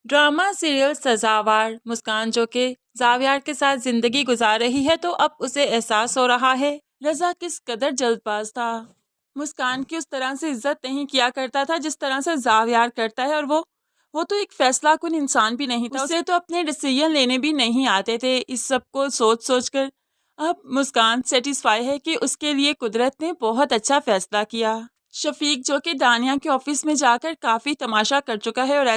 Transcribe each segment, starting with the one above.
Drama serial सजावार मुस्कान जो कि जावियार के साथ जिंदगी गुजार रही है, तो अब उसे एहसास हो रहा है रजा किस कदर जल्दबाज था। मुस्कान की उस तरह से इज्जत नहीं किया करता था जिस तरह से जावियार करता है, और वो तो एक फैसला कुन इंसान भी नहीं था। उसे तो अपने डिसीजन लेने भी नहीं आते थे। इस सब को सोच सोच कर अब मुस्कान सेटिस्फाई है कि उसके लिए कुदरत ने बहुत अच्छा फैसला किया। शफीक जो कि दानिया के ऑफिस में जाकर काफी तमाशा कर चुका है, और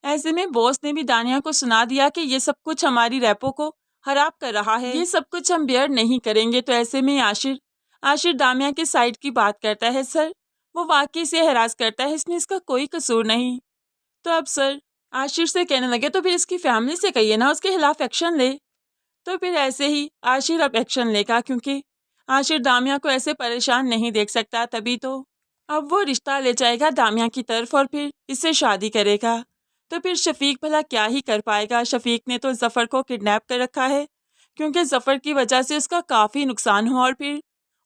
ऐसे में बॉस ने भी दानिया को सुना दिया कि ये सब कुछ हमारी रैपो को खराब कर रहा है, ये सब कुछ हम बेयर नहीं करेंगे। तो ऐसे में आशिर दामिया के साइड की बात करता है। सर, वो वाकई से हरास करता है, इसमें इसका कोई कसूर नहीं। तो अब सर आशिर से कहने लगे तो फिर इसकी फैमिली से कहिए ना, उसके खिलाफ एक्शन ले। तो फिर ऐसे ही आशिर अब एक्शन लेगा, क्योंकि आशिर दामिया को ऐसे परेशान नहीं देख सकता। तभी तो अब वो रिश्ता ले जाएगा दामिया की तरफ और फिर इससे शादी करेगा। तो फिर शफीक भला क्या ही कर पाएगा। शफीक ने तो जफ़र को किडनैप कर रखा है, क्योंकि जफ़र की वजह से उसका काफ़ी नुकसान हुआ।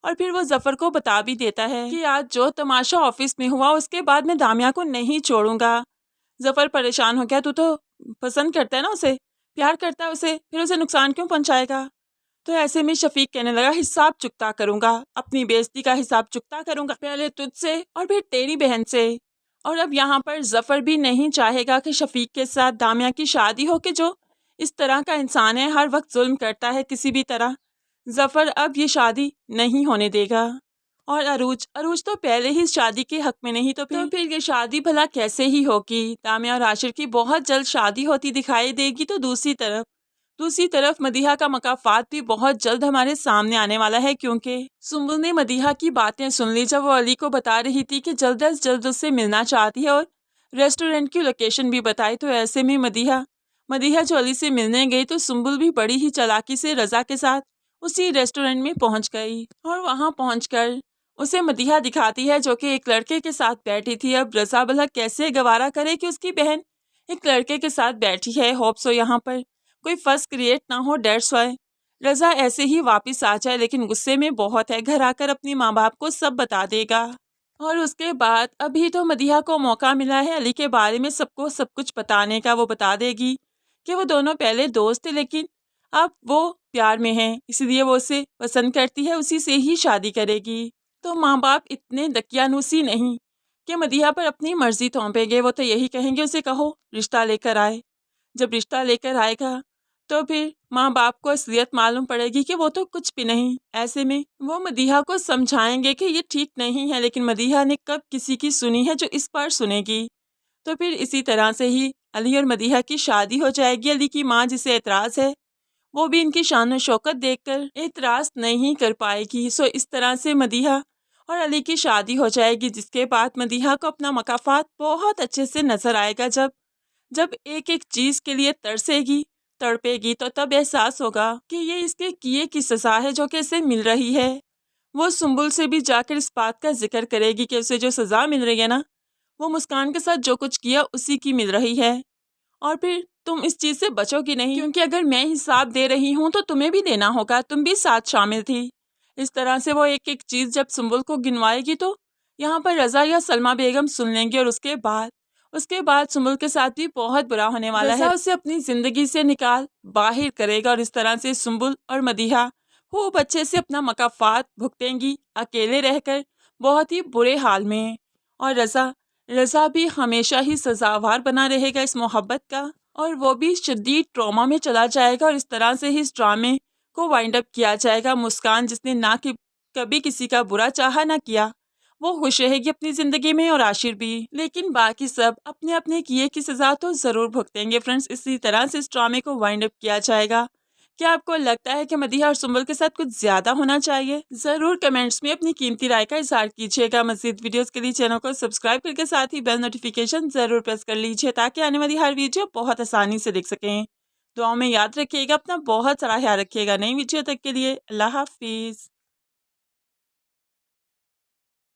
और फिर वो जफ़र को बता भी देता है कि आज जो तमाशा ऑफिस में हुआ उसके बाद मैं दामिया को नहीं छोड़ूंगा। जफ़र परेशान हो गया, तू तो पसंद करता है ना उसे, प्यार करता है उसे, फिर उसे नुकसान क्यों पहुंचाएगा। तो ऐसे में शफीक कहने लगा, हिसाब चुकता करूंगा, अपनी बेइज्जती का हिसाब चुकता करूंगा, पहले तुझसे और फिर तेरी बहन से। और अब यहाँ पर जफ़र भी नहीं चाहेगा कि शफीक के साथ दामिया की शादी हो, कि जो इस तरह का इंसान है, हर वक्त जुल्म करता है किसी भी तरह। जफ़र अब ये शादी नहीं होने देगा। और अरूज तो पहले ही शादी के हक में नहीं, तो फिर ये शादी भला कैसे ही होगी। दामिया और आशिर की बहुत जल्द शादी होती दिखाई देगी। तो दूसरी तरफ मदीहा का मकाफात भी बहुत जल्द हमारे सामने आने वाला है, क्योंकि सुम्बुल ने मदीहा की बातें सुन ली जब वो अली को बता रही थी कि जल्द अज जल्द उससे मिलना चाहती है, और रेस्टोरेंट की लोकेशन भी बताई। तो ऐसे में मदीहा जो अली से मिलने गई, तो सुम्बुल भी बड़ी ही चालाकी से रजा के साथ उसी रेस्टोरेंट में पहुंच गई, और वहां पहुंचकर उसे मदीहा दिखाती है जो कि एक लड़के के साथ बैठी थी। अब रजा भला कैसे गवारा करे कि उसकी बहन एक लड़के के साथ बैठी है। होप सो यहाँ पर कोई फर्स क्रिएट ना हो, डेट्स व्हाई रजा ऐसे ही वापस आ जाए, लेकिन गुस्से में बहुत है। घर आकर अपनी माँ बाप को सब बता देगा। और उसके बाद अभी तो मदीहा को मौका मिला है अली के बारे में सबको सब कुछ बताने का। वो बता देगी कि वो दोनों पहले दोस्त थे, लेकिन अब वो प्यार में हैं, इसलिए वो उसे पसंद करती है, उसी से ही शादी करेगी। तो माँ बाप इतने दकियानूसी नहीं कि मदीहा पर अपनी मर्जी थोपेंगे। वो तो यही कहेंगे उसे कहो रिश्ता लेकर आए। जब रिश्ता लेकर आएगा तो फिर माँ बाप को असलियत मालूम पड़ेगी कि वो तो कुछ भी नहीं। ऐसे में वो मदीहा को समझाएंगे कि ये ठीक नहीं है, लेकिन मदीहा ने कब किसी की सुनी है जो इस बार सुनेगी। तो फिर इसी तरह से ही अली और मदीहा की शादी हो जाएगी। अली की माँ, जिसे एतराज़ है, वो भी इनकी शान और शौकत देखकर एतराज़ नहीं कर पाएगी। सो इस तरह से मदीहा और अली की शादी हो जाएगी, जिसके बाद मदीहा को अपना मकाफात बहुत अच्छे से नजर आएगा। जब एक एक चीज के लिए तरसेगी, तड़पेगी, तो तब एहसास होगा कि ये इसके किए की सजा है जो कि इसे मिल रही है। वो सुम्बुल से भी जाकर इस बात का जिक्र करेगी कि उसे जो सजा मिल रही है ना, वो मुस्कान के साथ जो कुछ किया उसी की मिल रही है। और फिर तुम इस चीज से बचोगी नहीं, क्योंकि अगर मैं हिसाब दे रही हूँ तो तुम्हें भी देना होगा, तुम भी साथ शामिल थी। इस तरह से वो एक एक चीज जब सुम्बुल को गिनवाएगी, तो यहाँ पर रजा या सलमा बेगम सुन लेंगे, और उसके बाद सुम्बुल के साथ भी बहुत बुरा होने वाला है। उसे अपनी जिंदगी से निकाल बाहर करेगा, और इस तरह से सुम्बुल और मदीहा खूब अच्छे से अपना मकाफात भुगतेंगी अकेले रहकर, बहुत ही बुरे हाल में। और रजा भी हमेशा ही सजावार बना रहेगा इस मोहब्बत का, और वो भी शदीद ट्रॉमा में चला जाएगा। और इस तरह से ही इस ड्रामे को वाइंड अप किया जाएगा। मुस्कान, जिसने ना कि कभी किसी का बुरा चाहा ना किया, वो खुश रहेगी अपनी जिंदगी में, और आशिर भी। लेकिन बाकी सब अपने अपने किए की सजा तो जरूर भुगतेंगे। फ्रेंड्स, इसी तरह से इस ड्रामे को वाइंड अप किया जाएगा। क्या आपको लगता है कि मदीहा और सुम्बुल के साथ कुछ ज्यादा होना चाहिए? जरूर कमेंट्स में अपनी कीमती राय का इज़हार कीजिएगा। मज़ीद वीडियोस के लिए चैनल को सब्सक्राइब करके साथ ही बेल नोटिफिकेशन जरूर प्रेस कर लीजिए, ताकि आने वाली हर वीडियो बहुत आसानी से देख सकें। दुआओं में याद रखिएगा, अपना बहुत सारा ख्याल रखिएगा। नई वीडियो तक के लिए अल्लाह हाफिज़।